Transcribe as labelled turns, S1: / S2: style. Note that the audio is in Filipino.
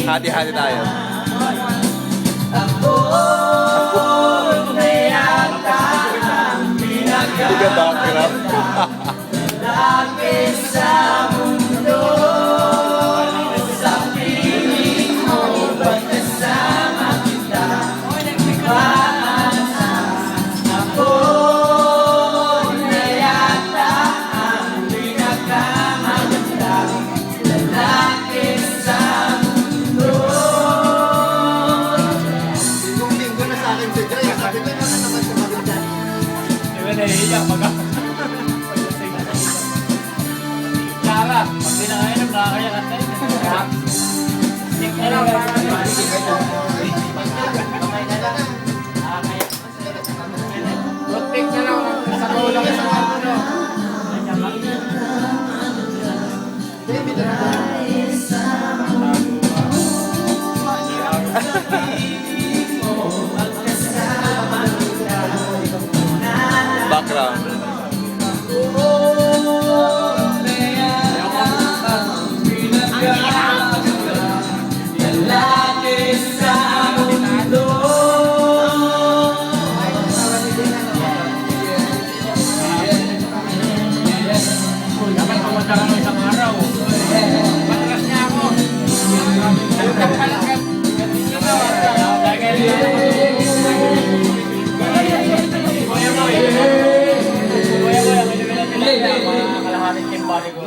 S1: Hati-hati tayo. Hindi ka background.
S2: Sa mundo, sa piling mo, pagkasama kita, ako na yata ang pinakamagandang lalaki sa mundo.
S3: Linggo na sa akin si Dre. Sabi ko naman naman sa maganda.
S4: Diba nahihiyak Clara, pag pinakainom, nakakaya ka tayo. Stick na lang.
S3: Rotek na lang. Sa kulang sa ano. David na
S1: Background.
S4: Dapat pumunta ka ng isang araw. Matras niya ako. Ayun ka pala. Kuya mo eh. Kuya mo, ang kalahating team body ko.